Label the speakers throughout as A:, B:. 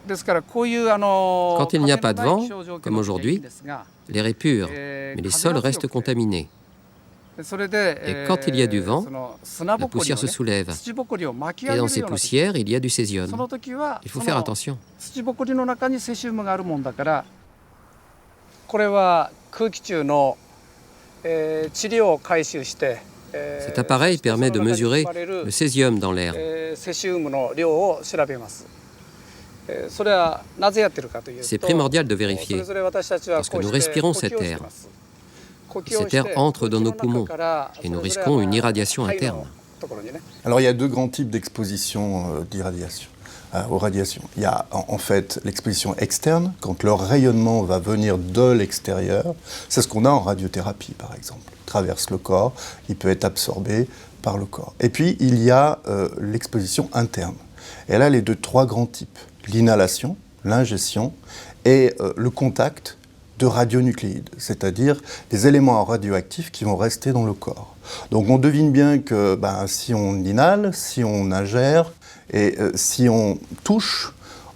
A: Quand il n'y a pas de vent, comme aujourd'hui, l'air est pur, mais les sols restent contaminés. Et quand il y a du vent, la poussière se soulève. Et dans ces poussières, il y a du césium. Il faut faire attention. Cet appareil permet de mesurer le césium dans l'air. C'est primordial de vérifier, parce que nous respirons cet air. Cet air entre dans nos poumons et nous risquons une irradiation interne.
B: Alors il y a deux grands types d'exposition d'irradiation, aux radiations. Il y a en fait l'exposition externe, quand le rayonnement va venir de l'extérieur. C'est ce qu'on a en radiothérapie par exemple. Il traverse le corps, il peut être absorbé par le corps. Et puis il y a l'exposition interne. Et elle a les trois grands types. L'inhalation, l'ingestion et le contact de radionucléides, c'est-à-dire des éléments radioactifs qui vont rester dans le corps. Donc on devine bien que si on inhale, si on ingère et si on touche,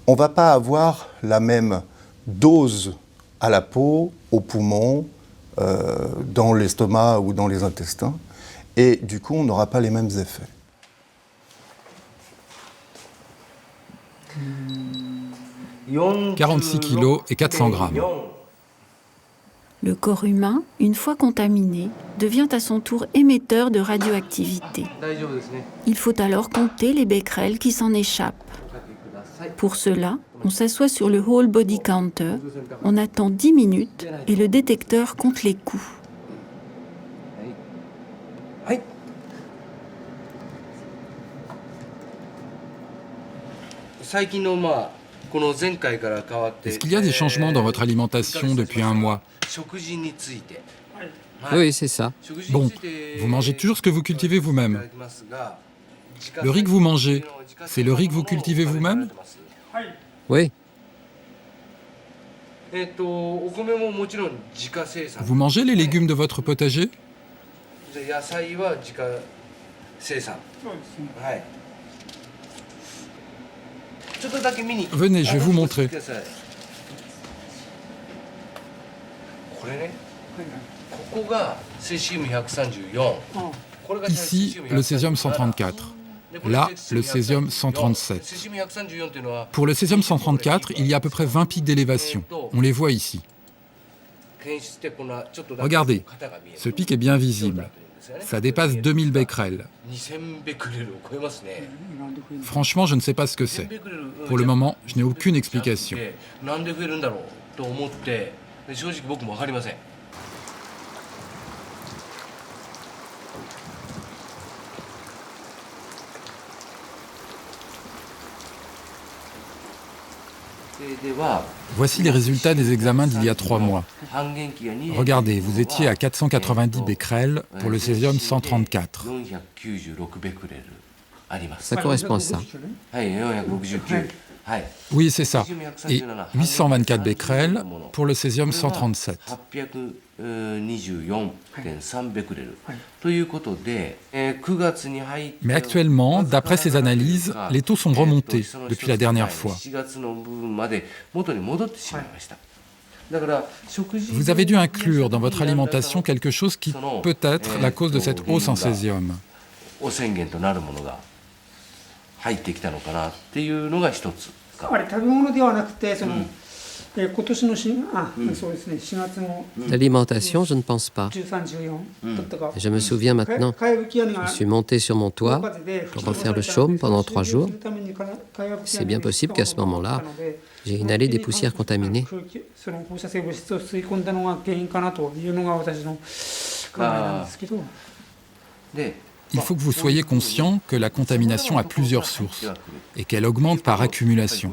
B: on ne va pas avoir la même dose à la peau, aux poumons, dans l'estomac ou dans les intestins, et du coup on n'aura pas les mêmes effets.
C: « 46 kilos et 400 grammes. »
D: Le corps humain, une fois contaminé, devient à son tour émetteur de radioactivité. Il faut alors compter les becquerels qui s'en échappent. Pour cela, on s'assoit sur le Whole Body Counter, on attend 10 minutes et le détecteur compte les coups.
C: Est-ce qu'il y a des changements dans votre alimentation depuis un mois?
A: Oui, c'est ça.
C: Bon, vous mangez toujours ce que vous cultivez vous-même. Le riz que vous mangez, c'est le riz que vous cultivez vous-même?
A: Oui,
C: Vous mangez les légumes de votre potager? Venez, je vais vous montrer. Ici, le césium 134. Là, le césium 137. Pour le césium 134, il y a à peu près 20 pics d'élévation. On les voit ici. Regardez, ce pic est bien visible. Ça dépasse 2000 becquerels. Franchement, je ne sais pas ce que c'est. Pour le moment, je n'ai aucune explication. Voici les résultats des examens d'il y a 3 mois. Regardez, vous étiez à 490 becquerels pour le césium 134.
A: ça correspond à ça.
C: Oui, c'est ça. Et 824 becquerels pour le césium 137. Mais actuellement, d'après ces analyses, les taux sont remontés depuis la dernière fois. Vous avez dû inclure dans votre alimentation quelque chose qui peut être la cause de cette hausse en césium.
A: L'alimentation, je ne pense pas. Je me souviens maintenant, je suis monté sur mon toit pour refaire le chaume pendant 3 jours. C'est bien possible qu'à ce moment-là, j'ai inhalé des poussières contaminées.
C: Il faut que vous soyez conscient que la contamination a plusieurs sources et qu'elle augmente par accumulation.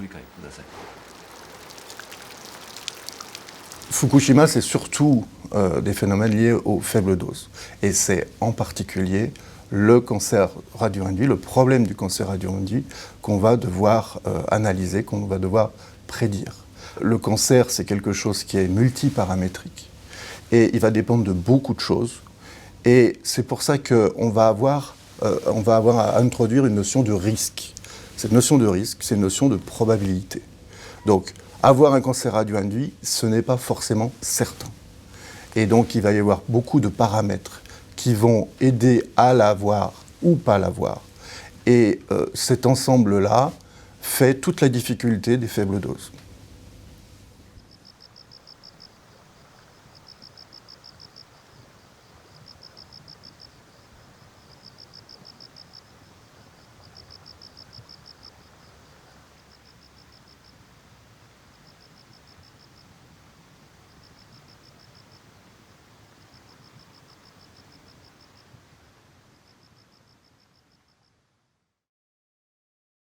B: Fukushima, c'est surtout des phénomènes liés aux faibles doses. Et c'est en particulier le cancer radio-induit, le problème du cancer radio-induit qu'on va devoir analyser, qu'on va devoir prédire. Le cancer, c'est quelque chose qui est multiparamétrique et il va dépendre de beaucoup de choses. Et c'est pour ça qu'on va avoir à introduire une notion de risque. Cette notion de risque, c'est une notion de probabilité. Donc, avoir un cancer radio-induit, ce n'est pas forcément certain. Et donc, il va y avoir beaucoup de paramètres qui vont aider à l'avoir ou pas l'avoir. Et cet ensemble-là fait toute la difficulté des faibles doses.